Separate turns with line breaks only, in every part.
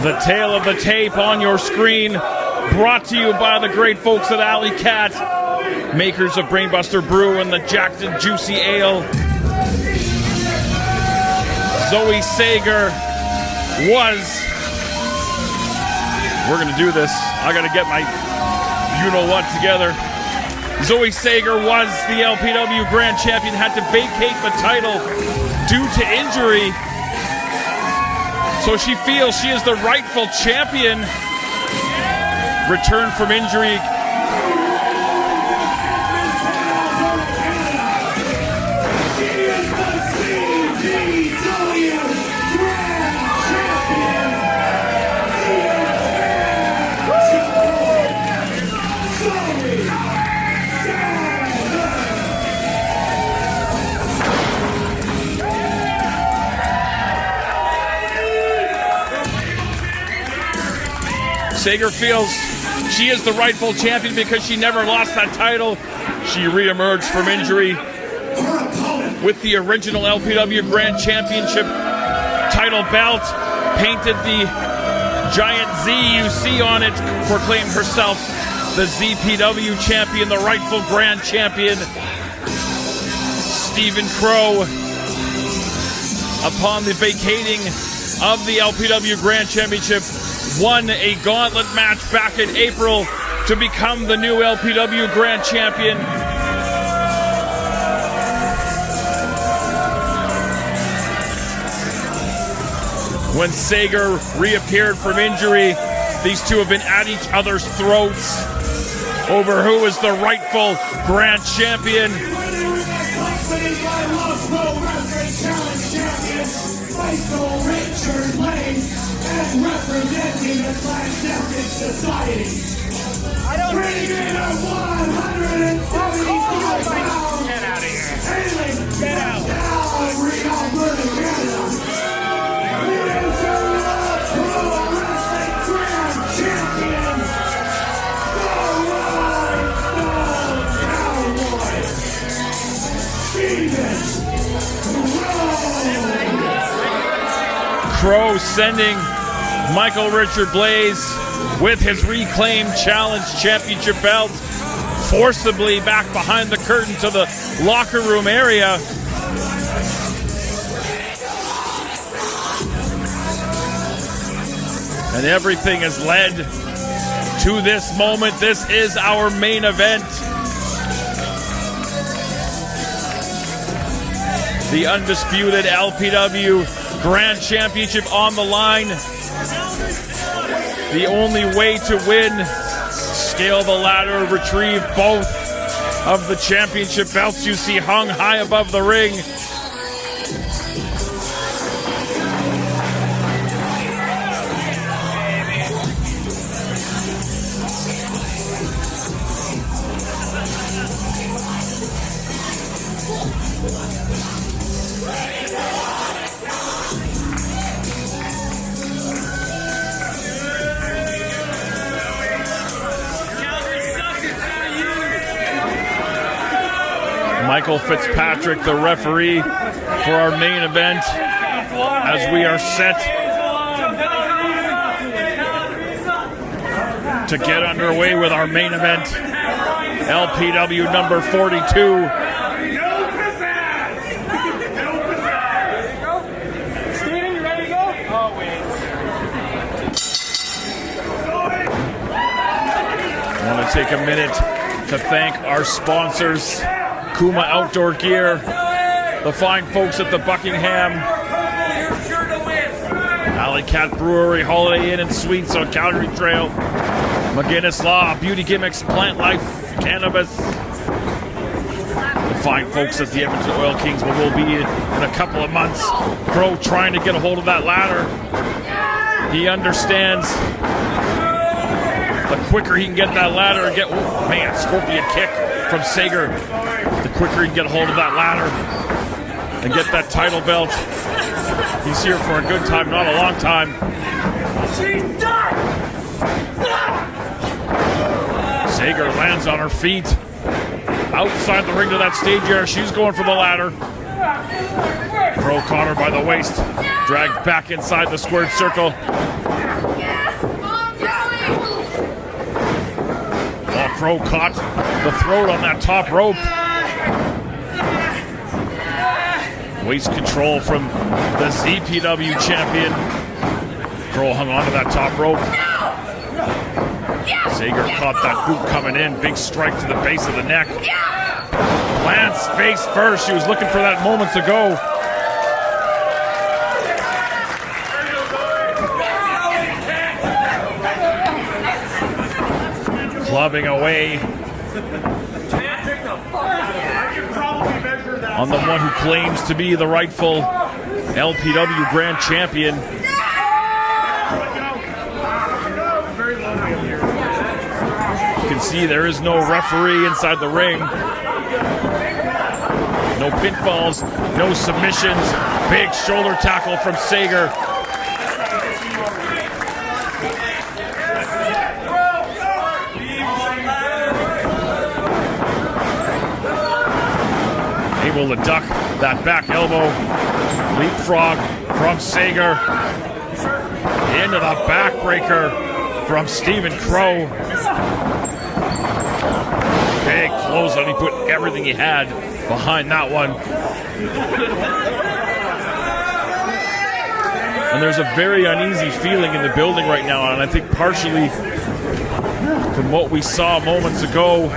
The tale of the tape on your screen, brought to you by the great folks at Alley Cat, makers of Brainbuster Brew and the Jacked and Juicy Ale. Zoë Sager was, we're gonna do this, I gotta get my you-know-what together. Zoë Sager was the LPW Grand Champion, had to vacate the title due to injury. So she feels she is the rightful champion. Returned from injury. Sager feels she is the rightful champion because she never lost that title. She re-emerged from injury with the original LPW Grand Championship title belt, painted the giant Z you see on it, proclaimed herself the ZPW champion, the rightful Grand Champion. Crowe, upon the vacating of the LPW Grand Championship, won a gauntlet match back in April to become the new LPW Grand Champion. When Sager reappeared from injury, these two have been at each other's throats over who is the rightful Grand Champion. And representing the Clash Champion Society. I don't bring in a 175 pound. Get out of here. Hailing get out. Down Rivalry, Canada. He is your Pro Wrestling Grand Champion. The Ride Cowboy. Crowe sending Michael Richard Blaze with his reclaimed Challenge Championship belt forcibly back behind the curtain to the locker room area. And everything has led to this moment. This is our main event. The undisputed LPW Grand Championship on the line. The only way to win, scale the ladder, retrieve both of the championship belts you see hung high above the ring. Michael Fitzpatrick, the referee for our main event, as we are set to get underway with our main event, LPW number 42.
Steven, you ready to go? Oh, wait.
I want to take a minute to thank our sponsors, Kuma Outdoor Gear, the fine folks at the Buckingham, Alley Cat Brewery, Holiday Inn and Suites on Calgary Trail, McGinnis Law, Beauty Gimmicks, Plant Life, Cannabis, the fine folks at the Edmonton Oil Kings, where we'll be in a couple of months. Crowe trying to get a hold of that ladder. He understands the quicker he can get that ladder and get, oh man, scorpion kick from Sager. The quicker he can get a hold of that ladder and get that title belt. He's here for a good time, not a long time.
She's done!
Sager lands on her feet. Outside the ring to that stage area. She's going for the ladder. Crowe caught her by the waist. Dragged back inside the squared circle. Crowe caught the throat on that top rope. Waist control from the ZPW champion. Crowe hung onto that top rope. Sager caught that boot coming in. Big strike to the base of the neck. Lance face first. She was looking for that moments ago. Clubbing away on the one who claims to be the rightful LPW Grand Champion. You can see there is no referee inside the ring. No pinfalls, no submissions. Big shoulder tackle from Sager. Able to duck that back elbow. Leapfrog from Sager. Into the backbreaker from Stephen Crowe. Big close on. He put everything he had behind that one. And there's a very uneasy feeling in the building right now, and I think partially from what we saw moments ago.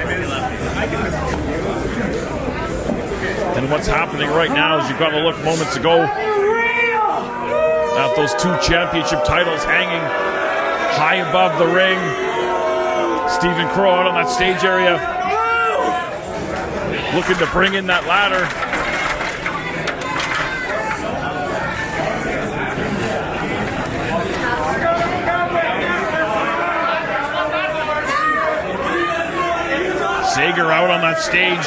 And what's happening right now is you've got to look moments ago at those two championship titles hanging high above the ring. Stephen Crowe out on that stage area, looking to bring in that ladder. Sager out on that stage,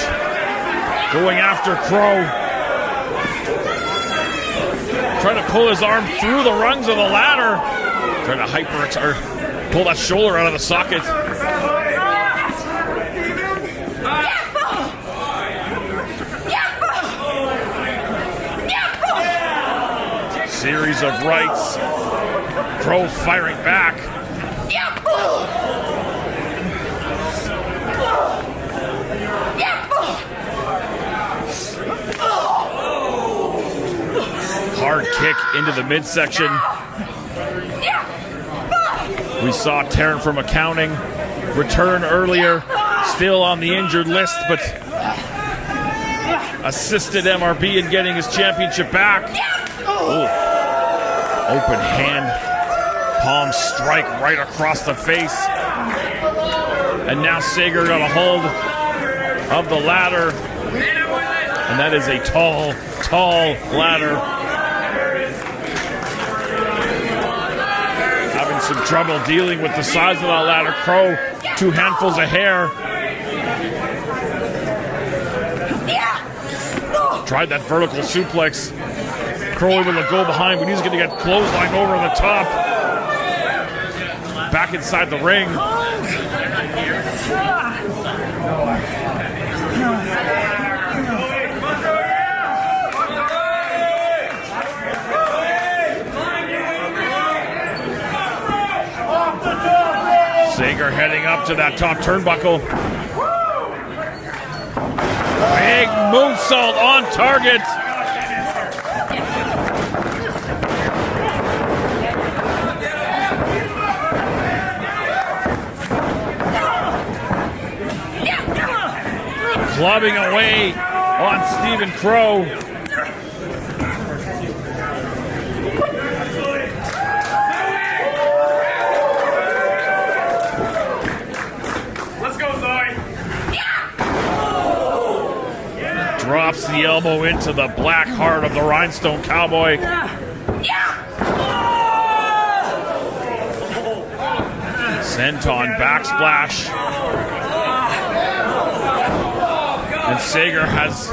going after Crowe. Trying to pull his arm through the rungs of the ladder. Trying to pull that shoulder out of the socket. Series of rights. Crowe firing back. Hard kick into the midsection. We saw Taryn from accounting return earlier, still on the injured list, but assisted MRB in getting his championship back. Ooh. Open hand, palm strike right across the face. And now Sager got a hold of the ladder. And that is a tall, tall ladder. Having some trouble dealing with the size of that ladder. Crowe, 2 handfuls of hair. Tried that vertical suplex. Crowe able to go behind, but he's going to get clotheslined over the top. Back inside the ring. Sager heading up to that top turnbuckle. Big moonsault on target. Clubbing away on Stephen Crowe.
Let's go, Zoe.
Drops the elbow into the black heart of the Rhinestone Cowboy. Senton backsplash. And Sager has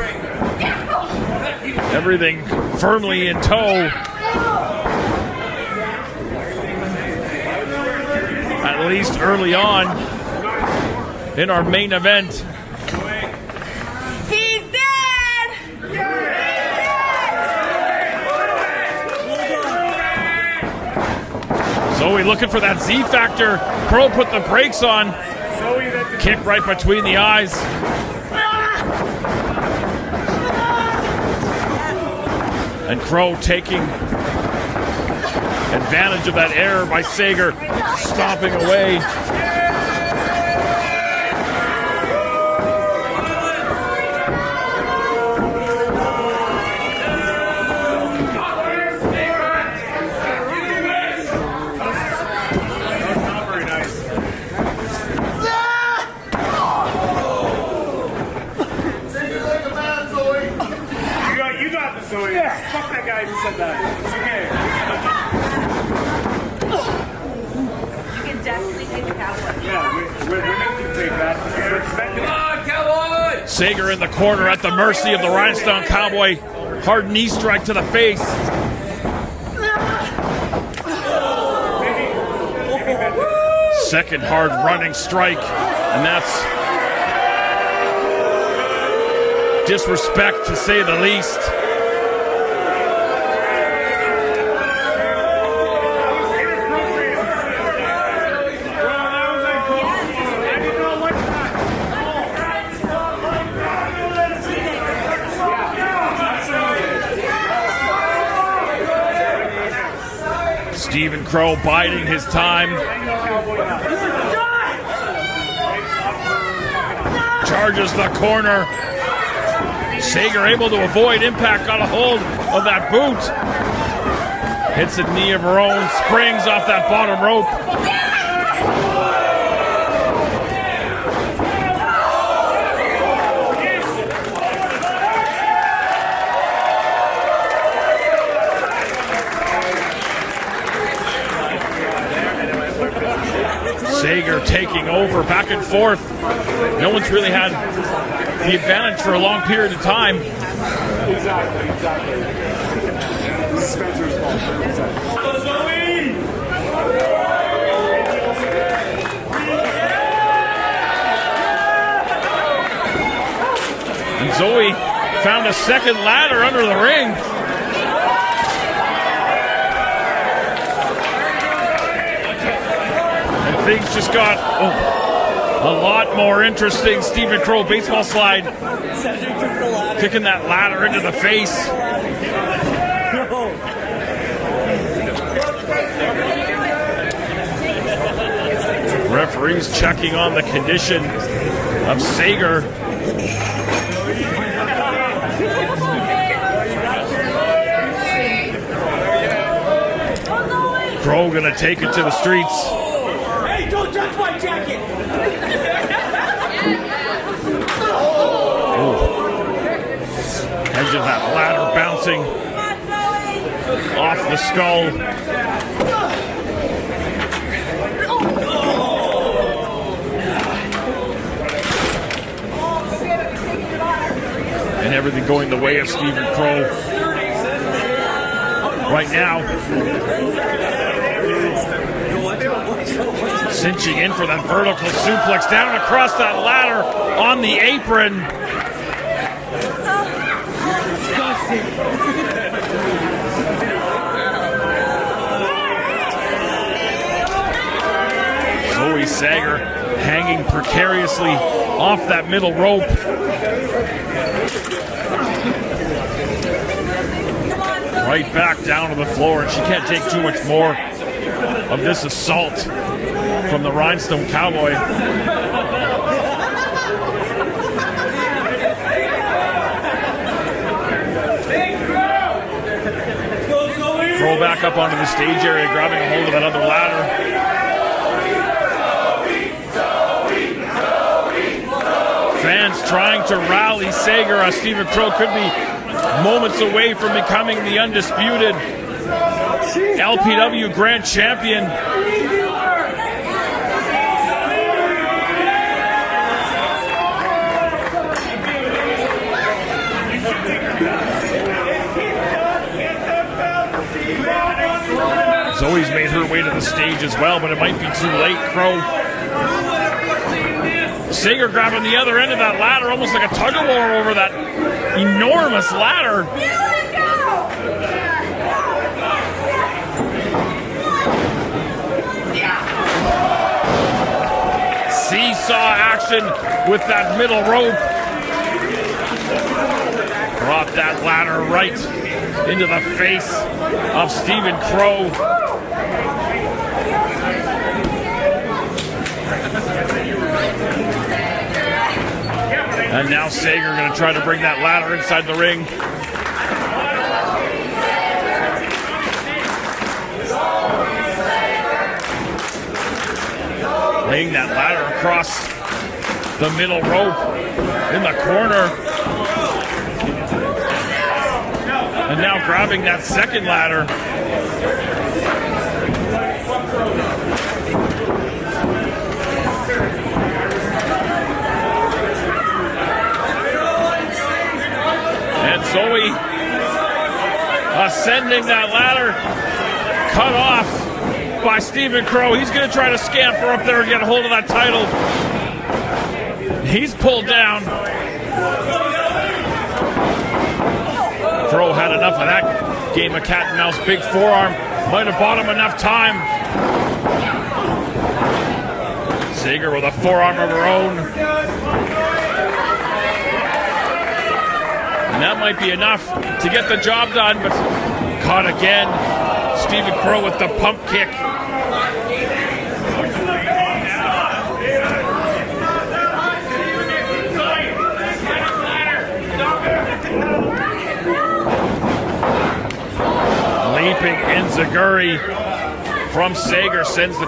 everything firmly in tow. At least early on in our main event.
He's dead!
Zoe looking for that Z factor. Crowe put the brakes on.
Zoe,
Kick right between the eyes. And Crowe taking advantage of that error by Sager, stomping away.
Zoe, fuck that guy who said that. It's okay.
You can definitely take the cowboy.
Yeah, we're making you take that. Come on, cowboy!
Sager in the corner at the mercy of the Rhinestone Cowboy. Hard knee strike to the face. Second hard running strike, and that's disrespect to say the least. Stephen Crowe biding his time. Charges the corner. Sager able to avoid impact, got a hold of that boot. Hits a knee of her own, springs off that bottom rope. Sager taking over, back and forth. No one's really had the advantage for a long period of time.
Exactly. This is Spencer's fault. Zoe!
And Zoe found a second ladder under the ring. Things just got a lot more interesting. Stephen Crowe, baseball slide, kicking that ladder into the face. Referees checking on the condition of Sager. Crowe gonna take it to the streets.
Don't touch my jacket!
Edge of that ladder bouncing off the skull. And everything going the way of Stephen Crowe right now. Cinching in for that vertical suplex down across that ladder on the apron. Zoë Sager hanging precariously off that middle rope. Right back down to the floor, and she can't take too much more of this assault from the Rhinestone Cowboy. Throw back up onto the stage area, grabbing a hold of that other ladder. Fans trying to rally Sager. Stephen Crowe could be moments away from becoming the undisputed LPW Grand Champion. Zoe's made her way to the stage as well, but it might be too late. Crowe. Sager grabbing the other end of that ladder, almost like a tug-of-war over that enormous ladder. Seesaw action submission with that middle rope. Brought that ladder right into the face of Stephen Crowe. And now Sager going to try to bring that ladder inside the ring. Laying that ladder across the middle rope in the corner. And now grabbing that second ladder. And Zoe ascending that ladder, cut off by Stephen Crowe. He's going to try to scamper up there and get a hold of that title. He's pulled down. Crowe had enough of that game of cat and mouse. Big forearm might have bought him enough time. Sager with a forearm of her own. And that might be enough to get the job done, but caught again. Stephen Crowe with the pump kick. Leaping enziguri from Sager sends the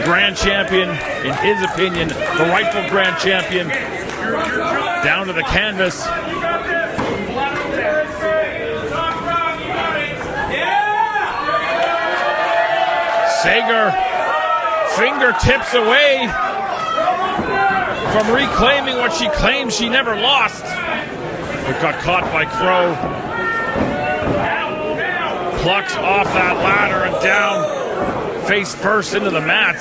grand champion, in his opinion, the rightful grand champion, down to the canvas. Sager fingertips away from reclaiming what she claims she never lost. But got caught by Crowe. Plucks off that ladder and down, face first into the mat.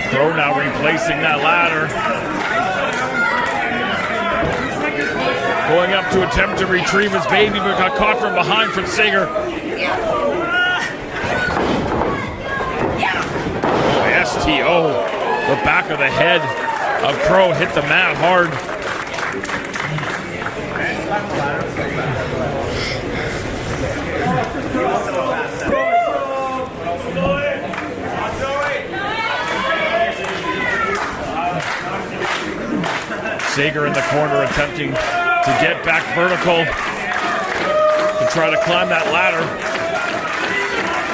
Crowe now replacing that ladder. Going up to attempt to retrieve his baby, but got caught from behind from Sager. STO. The back of the head of Crowe hit the mat hard. Sager in the corner attempting to get back vertical to try to climb that ladder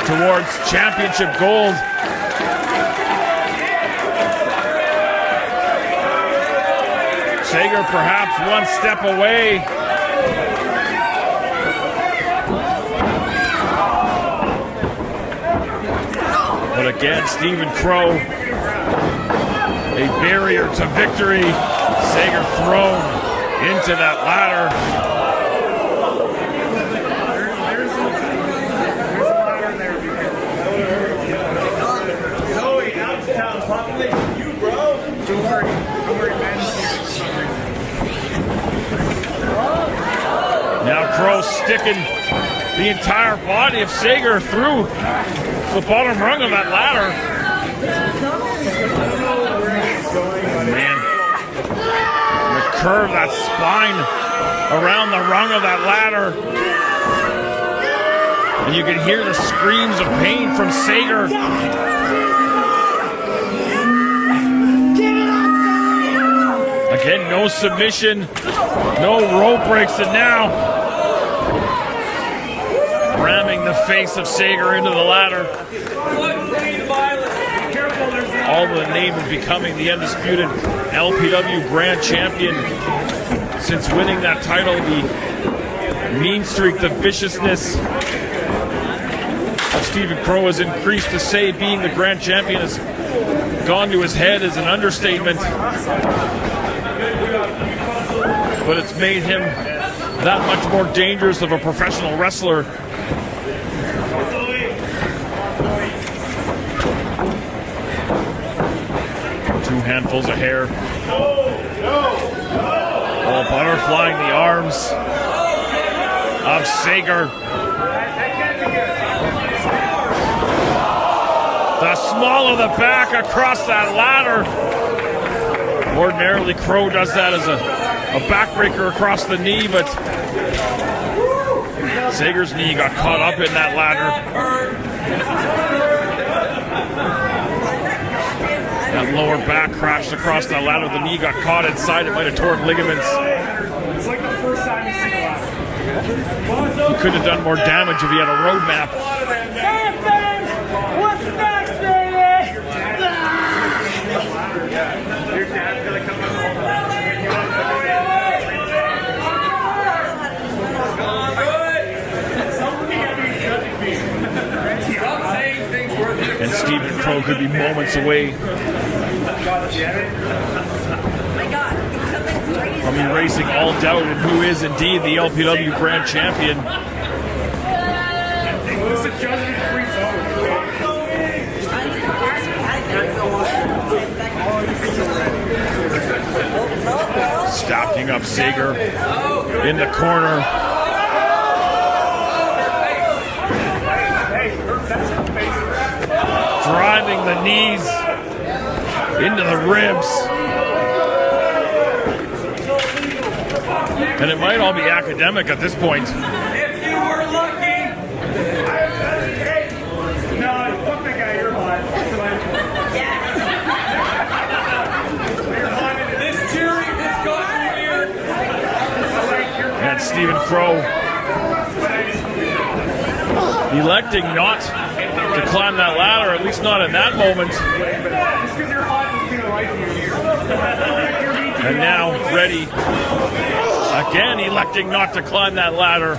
towards championship gold. Sager perhaps one step away. But again, Stephen Crowe, a barrier to victory. Sager thrown into that ladder.
There's a ladder there. Zoe, out of town. Population, you, bro. Don't worry, man.
Now Crowe sticking the entire body of Sager through the bottom rung of that ladder. Man. Curve that spine around the rung of that ladder. And you can hear the screams of pain from Sager. Again, no submission, no rope breaks, and now ramming the face of Sager into the ladder. All in the name of becoming the undisputed LPW Grand Champion. Since winning that title, the mean streak, the viciousness of Stephen Crowe has increased. To say being the Grand Champion has gone to his head is an understatement. But it's made him that much more dangerous of a professional wrestler. handfuls of hair. Oh, butterflying the arms of Sager. The small of the back across that ladder. Ordinarily, Crowe does that as a backbreaker across the knee, but Sager's knee got caught up in that ladder. That lower back crashed across that ladder. The knee got caught inside. It might have torn ligaments.
It's like the first time he's seen a laugh.
He could have done more damage if he had a roadmap.
What's next, baby?
Your dad's gonna come up.
And Stephen Crowe could be moments away from erasing all doubt in who is indeed the LPW Grand Champion.
It's a judgment-free zone.
Stacking up Sager in the corner. Driving the knees into the ribs. And it might all be academic at this point.
If you were lucky. No, fuck that guy, you're hot. You're hot. This cheering has gotten weird.
And Stephen Crowe electing not to climb that ladder, at least not in that moment. And now ready. Again, electing not to climb that ladder.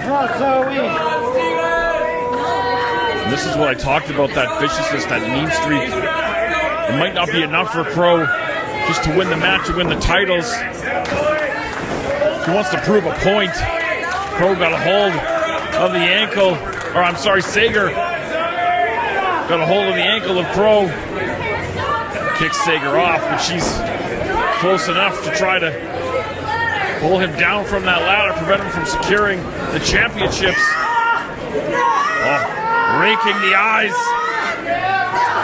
And this is what I talked about, that viciousness, that mean streak. It might not be enough for Crowe just to win the match and win the titles. He wants to prove a point. Crowe got a hold of the ankle, or I'm sorry, Sager got a hold of the ankle of Crowe. Kicks Sager off, but she's close enough to try to pull him down from that ladder, prevent him from securing the championships. Oh, raking the eyes,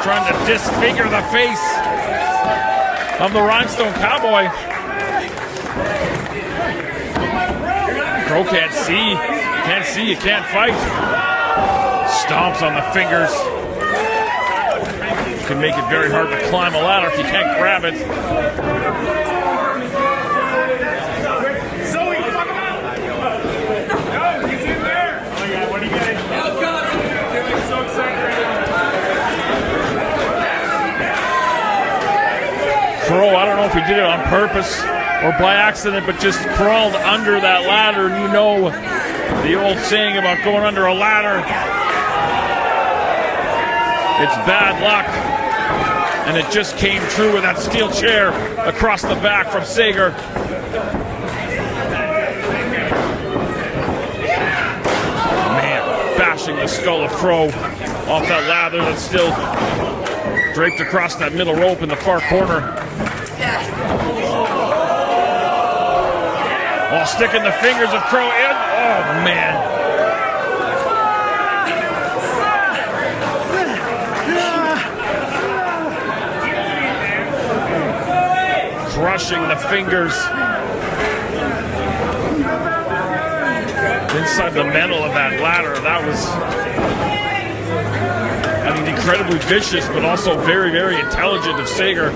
trying to disfigure the face of the Rhinestone Cowboy. Crowe can't see, you can't fight. Stomps on the fingers. Can make it very hard to climb a ladder if you can't grab it.
Zoe, fuck him out! No, he's in there! Oh yeah, what are you getting? Oh god! I'm feeling so excited right now.
Crowe, I don't know if he did it on purpose or by accident, but just crawled under that ladder. And you know the old saying about going under a ladder. It's bad luck. And it just came true with that steel chair across the back from Sager. Man, bashing the skull of Crowe off that ladder that's still draped across that middle rope in the far corner. While sticking the fingers of Crowe in. Oh, man. Crushing the fingers inside the metal of that ladder. That was, I mean, incredibly vicious, but also very, very intelligent of Sager.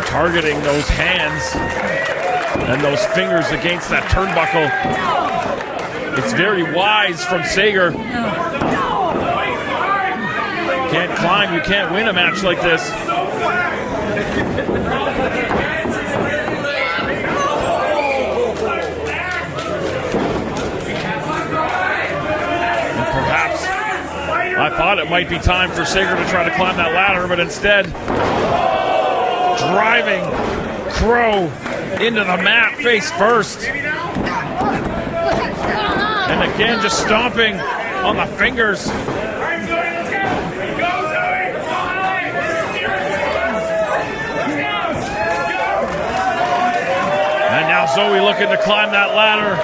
Targeting those hands and those fingers against that turnbuckle. It's very wise from Sager. Can't climb, you can't win a match like this. I thought it might be time for Sager to try to climb that ladder, but instead, driving Crowe into the mat face first. And again, just stomping on the fingers. And now Zoe looking to climb that ladder,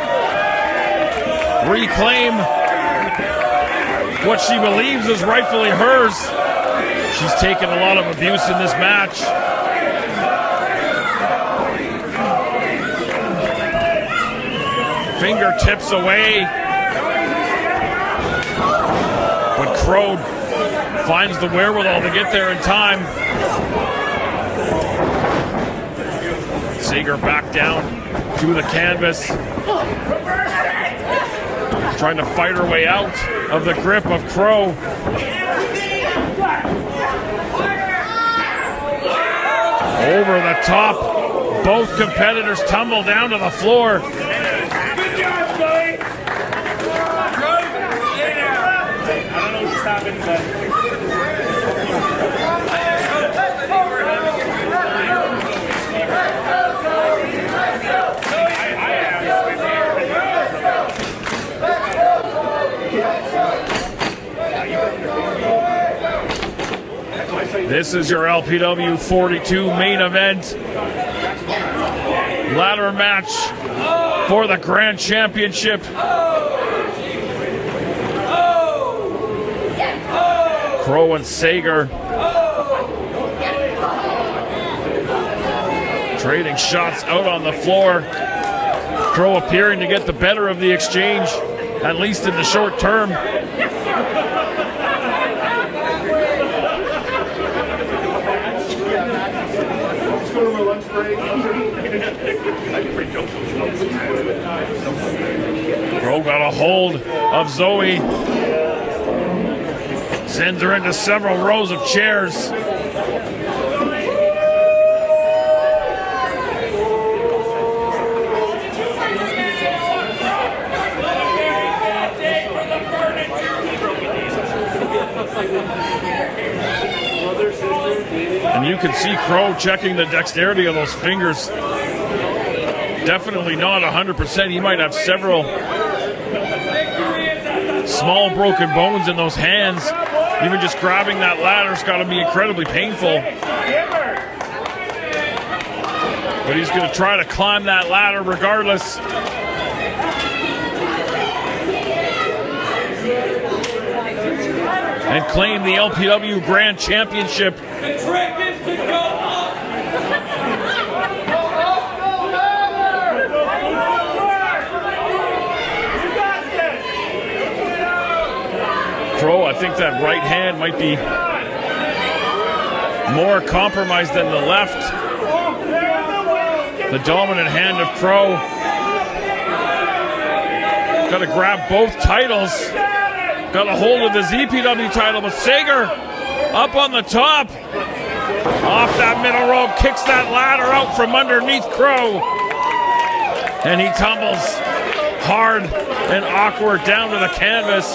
reclaim what she believes is rightfully hers. She's taken a lot of abuse in this match. Fingertips away. But Crowe finds the wherewithal to get there in time. Sager back down to the canvas, trying to fight her way out of the grip of Crowe. Over the top, both competitors tumble down to the floor.
Good job, Zoe. Stay down. I don't know what's happening, but.
This is your LPW 42 main event. Ladder match for the Grand Championship. Crowe and Sager trading shots out on the floor. Crowe appearing to get the better of the exchange, at least in the short term. Crowe got a hold of Zoe, sends her into several rows of chairs. And you can see Crowe checking the dexterity of those fingers. Definitely not 100%. He might have several small broken bones in those hands. Even just grabbing that ladder's got to be incredibly painful. But he's going to try to climb that ladder regardless. And claim the LPW Grand Championship.
The trick is to go up.
Crowe, I think that right hand might be more compromised than the left. The dominant hand of Crowe. Got to grab both titles. Got a hold of the ZPW title, but Sager up on the top. Off that middle rope, kicks that ladder out from underneath Crowe. And he tumbles hard and awkward down to the canvas.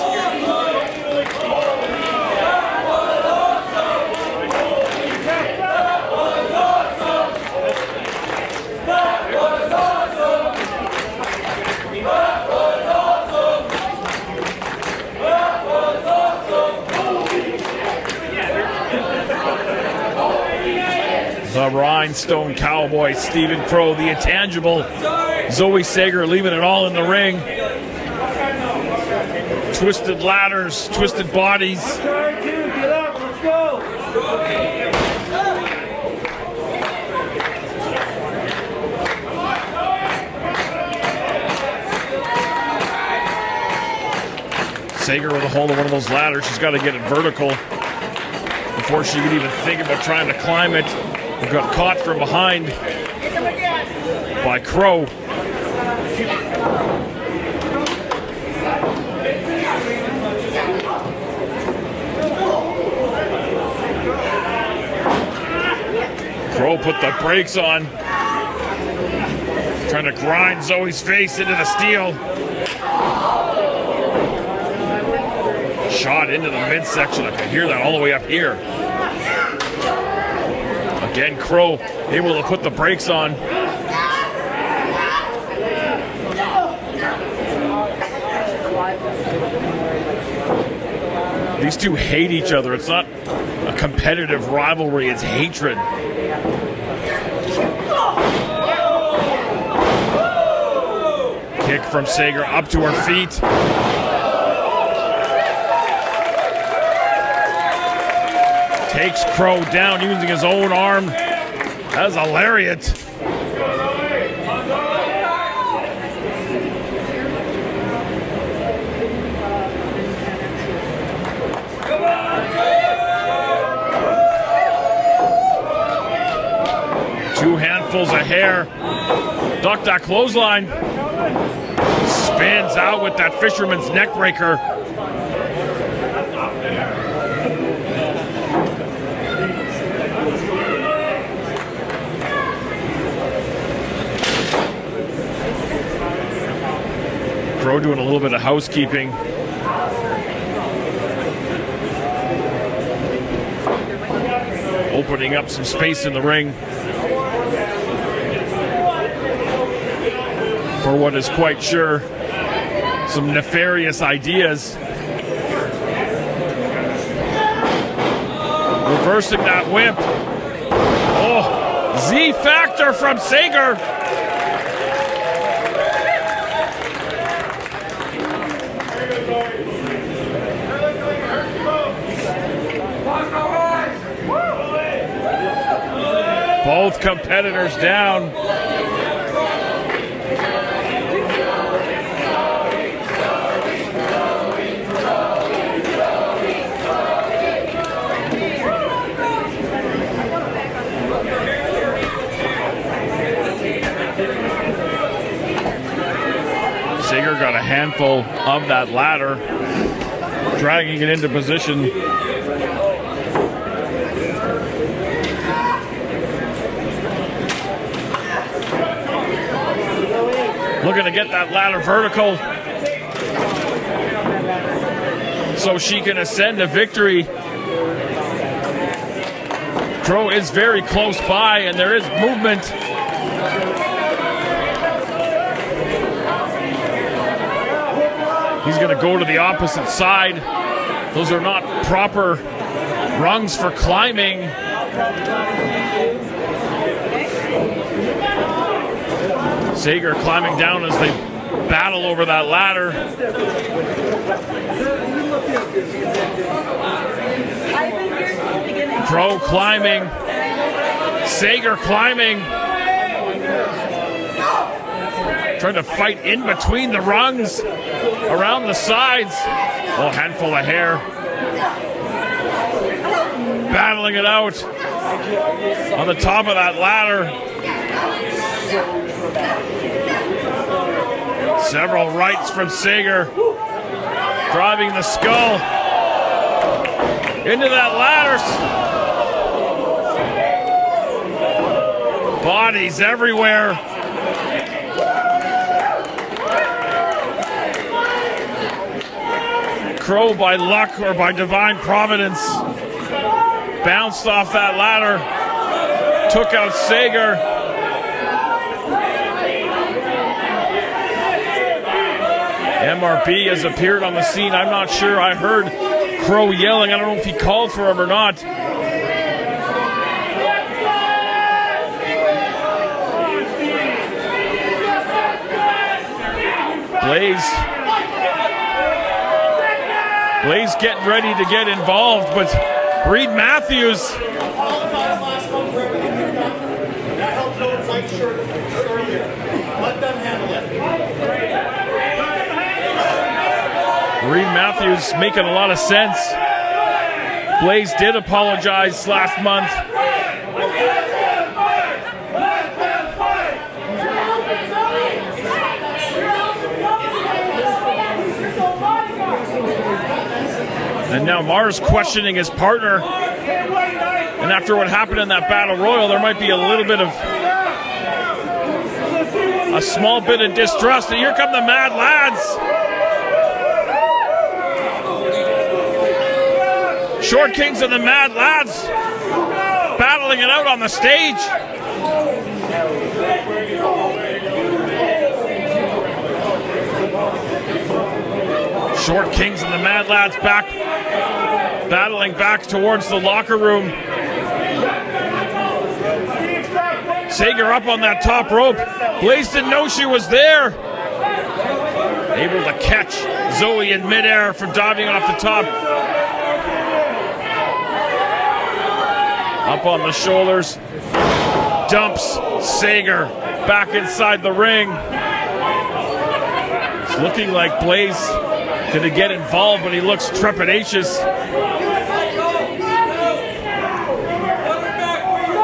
The Rhinestone Cowboy, Stephen Crowe, the intangible Zoë Sager, leaving it all in the ring. Twisted ladders, twisted bodies.
Get up, let's go.
Sager with a hold of one of those ladders. She's got to get it vertical before she can even think about trying to climb it. Got caught from behind by Crowe. Crowe put the brakes on, trying to grind Zoe's face into the steel. Shot into the midsection. I can hear that all the way up here. Again, Crowe able to put the brakes on. These two hate each other. It's not a competitive rivalry, it's hatred. Kick from Sager up to her feet. Takes Crowe down using his own arm as a lariat. Two handfuls of hair. Duck that clothesline. Spins out with that fisherman's neck breaker. Crowe doing a little bit of housekeeping. Opening up some space in the ring for what is quite sure some nefarious ideas. Reversing that whip. Oh, Z Factor from Sager. Both competitors down. Sager got a handful of that ladder, dragging it into position. Looking to get that ladder vertical so she can ascend to victory. Crowe is very close by and there is movement. He's going to go to the opposite side. Those are not proper rungs for climbing. Sager climbing down as they battle over that ladder. Crowe climbing. Sager climbing. Trying to fight in between the rungs, around the sides. Oh, handful of hair. Battling it out on the top of that ladder. Several rights from Sager. Driving the skull into that ladder. Bodies everywhere. Crowe, by luck or by divine providence, bounced off that ladder, took out Sager. MRB has appeared on the scene. I'm not sure. I heard Crowe yelling. I don't know if he called for him or not. Blaze getting ready to get involved, but Reed Matthews. Reed Matthews making a lot of sense. Blaze did apologize last month. And now Mars questioning his partner. And after what happened in that battle royal, there might be a little bit of a small bit of distrust. And here come the Mad Lads. Short Kings and the Mad Lads battling it out on the stage. Short Kings and the Mad Lads battling back towards the locker room. Sager up on that top rope. Blaze didn't know she was there. Able to catch Zoe in midair from diving off the top. Up on the shoulders. Dumps Sager back inside the ring. It's looking like Blaze gonna get involved, but he looks trepidatious.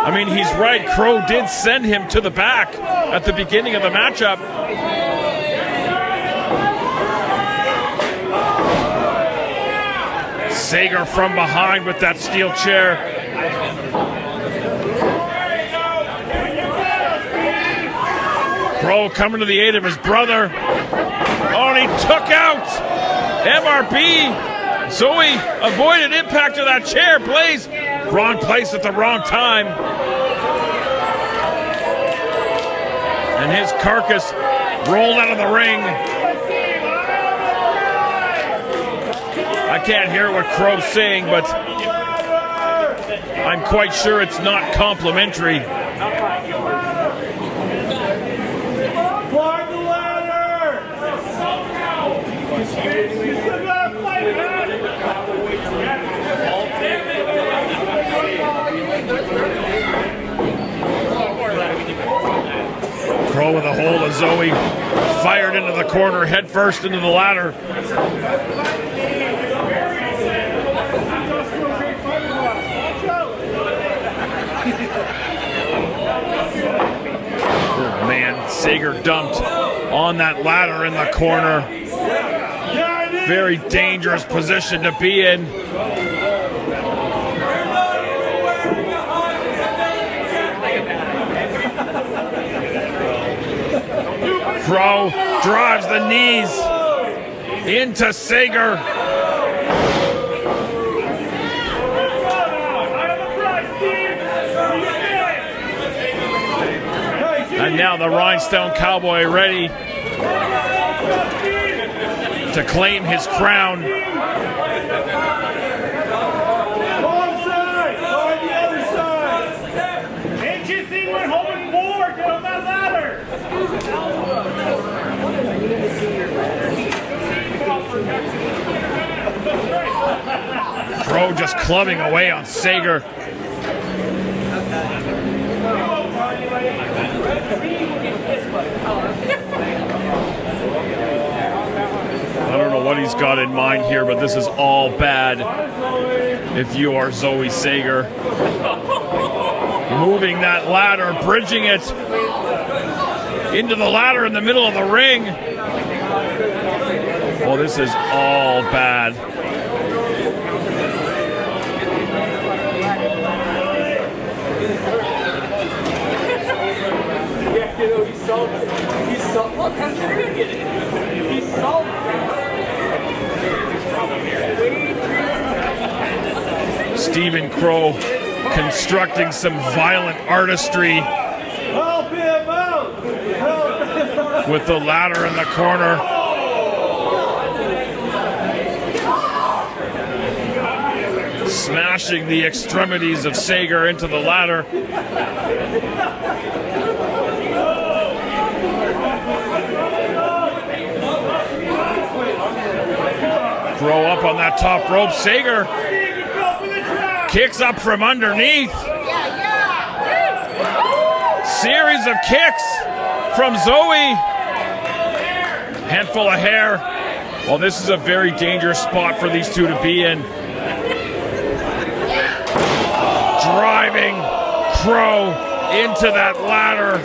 I mean, he's right. Crowe did send him to the back at the beginning of the matchup. Sager from behind with that steel chair. Crowe coming to the aid of his brother. Oh, and he took out MRB. Zoe avoided impact of that chair. Blaze, wrong place at the wrong time. And his carcass rolled out of the ring. I can't hear what Crowe's saying, but I'm quite sure it's not complimentary.
Climb the ladder! You still gotta fight it out!
Crowe with a hold of Zoe, fired into the corner, head first into the ladder. Oh man, Sager dumped on that ladder in the corner. Very dangerous position to be in. Crowe drives the knees into Sager. And now the Rhinestone Cowboy ready to claim his crown. Crowe just clubbing away on Sager. I don't know what he's got in mind here, but this is all bad if you are Zoë Sager. Moving that ladder, bridging it into the ladder in the middle of the ring. Oh, this is all bad. Stephen Crowe constructing some violent artistry with the ladder in the corner. Smashing the extremities of Sager into the ladder. Crowe up on that top rope. Sager kicks up from underneath. Series of kicks from Zoe. Handful of hair. Well, this is a very dangerous spot for these two to be in. Driving Crowe into that ladder.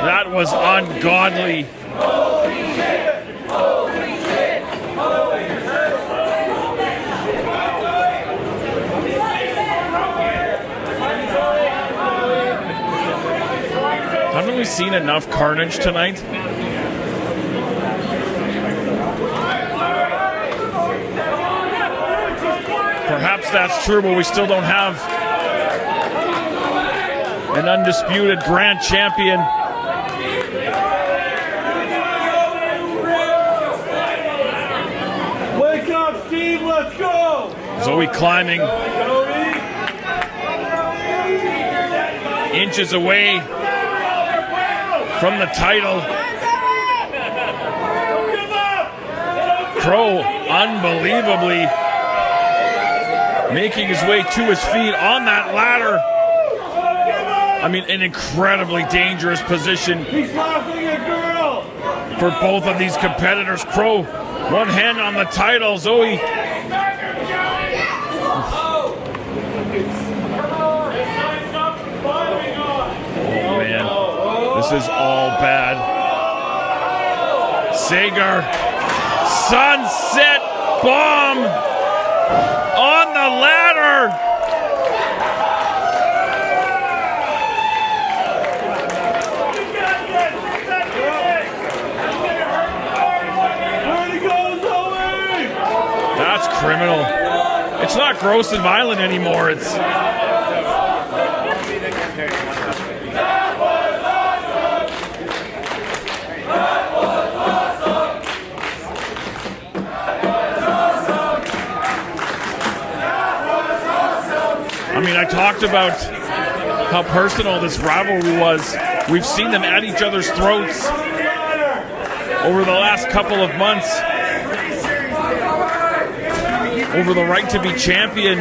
That was ungodly. Haven't we seen enough carnage tonight? Perhaps that's true, but we still don't have an undisputed grand champion.
Wake up, Steve, let's go!
Zoe climbing inches away from the title. Crowe unbelievably making his way to his feet on that ladder. I mean, an incredibly dangerous position for both of these competitors. Crowe, one hand on the title. Zoe. Oh man, this is all bad. Sager, sunset bomb on the ladder. That's criminal. It's not gross and violent anymore. It's I mean, I talked about how personal this rivalry was. We've seen them at each other's throats over the last couple of months over the right to be champion.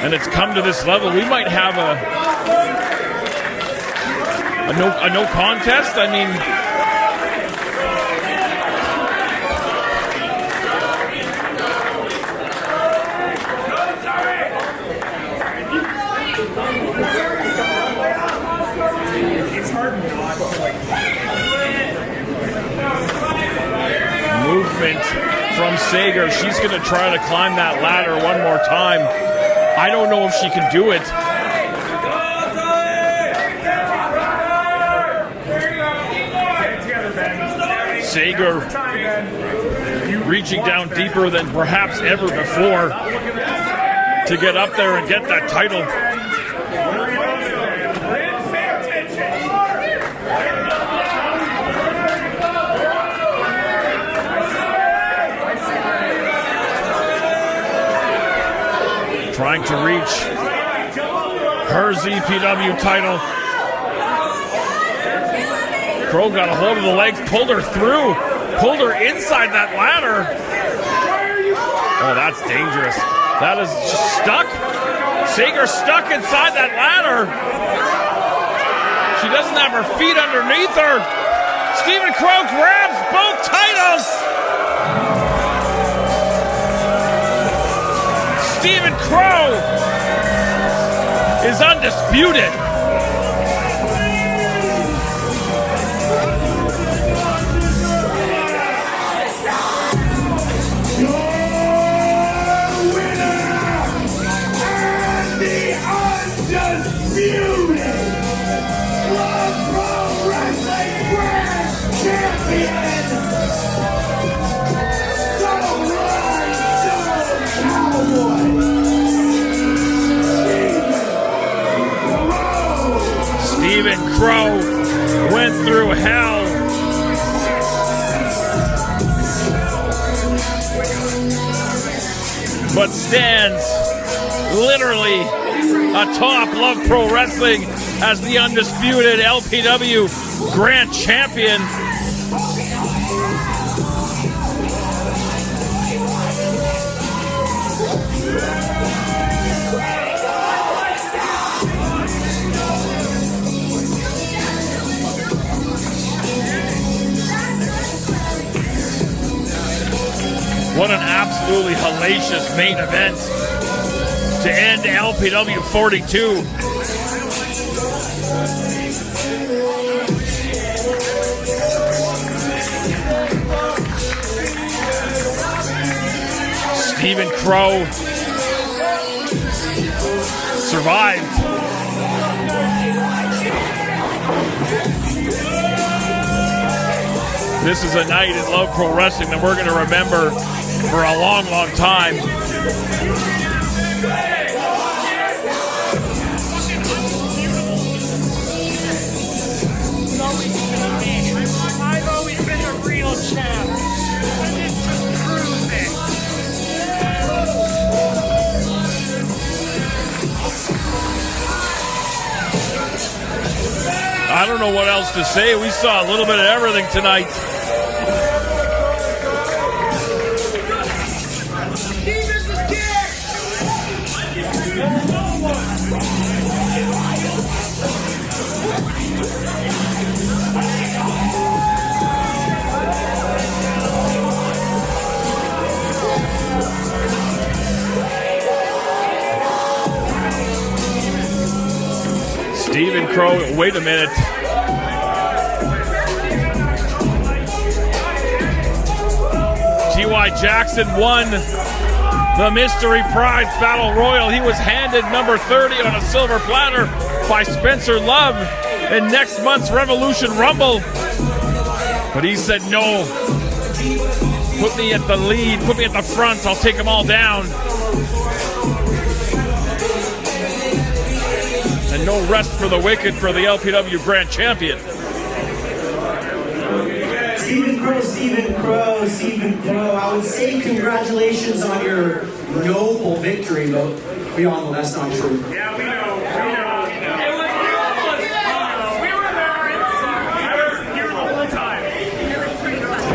And it's come to this level. We might have a no contest. I mean, movement from Sager. She's going to try to climb that ladder one more time. I don't know if she can do it. Sager reaching down deeper than perhaps ever before to get up there and get that title. Trying to reach her ZPW title. Crowe got a hold of the legs, pulled her through, pulled her inside that ladder. Oh, that's dangerous. That is just stuck. Sager stuck inside that ladder. She doesn't have her feet underneath her. Stephen Crowe grabs both titles. Stephen Crowe is undisputed. Stephen Crowe went through hell. But stands literally atop Love Pro Wrestling as the undisputed LPW Grand Champion. What an absolutely hellacious main event to end LPW 42. Stephen Crowe survived. This is a night in Love Pro Wrestling that we're going to remember for a long, long time.
I've always been a real champ. And this just proves it.
I don't know what else to say. We saw a little bit of everything tonight. Stephen Crowe, wait a minute. T.Y. Jackson won the Mystery Prize Battle Royal. He was handed number 30 on a silver platter by Spencer Love in next month's Revolution Rumble. But he said, no, put me at the lead, put me at the front, I'll take them all down. And no rest for the wicked for the LPW Grand Champion.
Stephen Crowe. I would say congratulations on your noble victory, but we all know that's not true.
Yeah, we know. We were there. I was here the whole time. It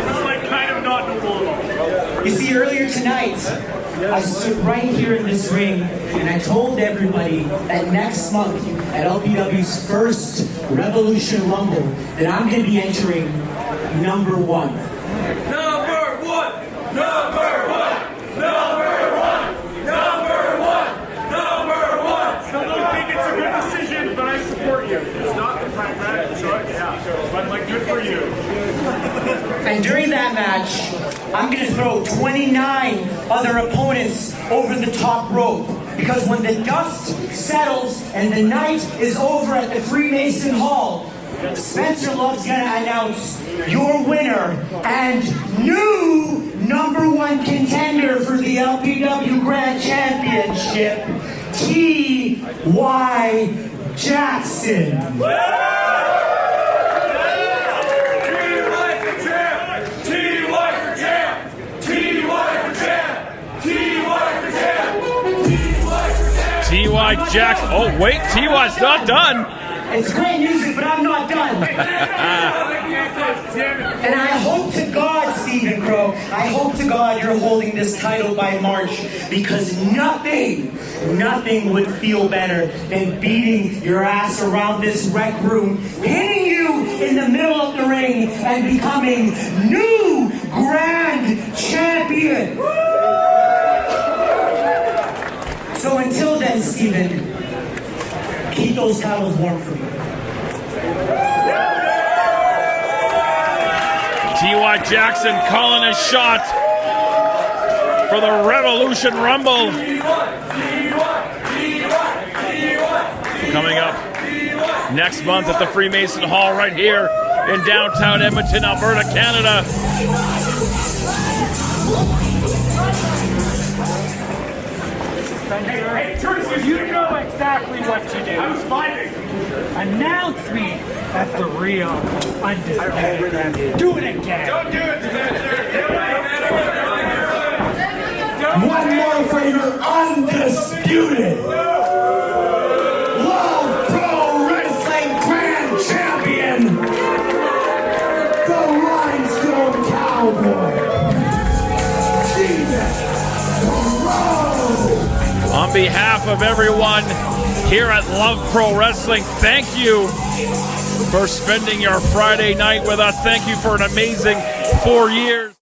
was like kind of not noble at all.
You see, earlier tonight, I stood right here in this ring and I told everybody that next month at LPW's first Revolution Rumble that I'm going to be entering number one.
I don't think it's a good decision, but I support you. It's not the pragmatic choice. Yeah, but like good for you.
And during that match, I'm going to throw 29 other opponents over the top rope. Because when the dust settles and the night is over at the Freemason Hall, Spencer Love's going to announce your winner and new number one contender for the LPW Grand Championship, T.Y. Jackson.
T.Y. Jackson. Oh, wait, T.Y.'s not done.
It's great music, but I'm not done. And I hope to God, Stephen Crowe, I hope to God you're holding this title by March, because nothing would feel better than beating your ass around this rec room, hitting you in the middle of the ring, and becoming new Grand Champion. So until then, Stephen, keep those titles warm for me.
T.Y. Jackson calling a shot for the Revolution Rumble. Coming up next month at the Freemason Hall right here in downtown Edmonton, Alberta, Canada.
Hey, Curtis,
You know exactly what to do.
I was fighting.
Announce me as the real undisputed champion. Do it again.
Don't do it, Spencer.
One more for your undisputed Love Pro Wrestling Grand Champion, the Rhinestone Cowboy, Stephen Crowe.
On behalf of everyone here at Love Pro Wrestling, thank you for spending your Friday night with us. Thank you for an amazing 4 years.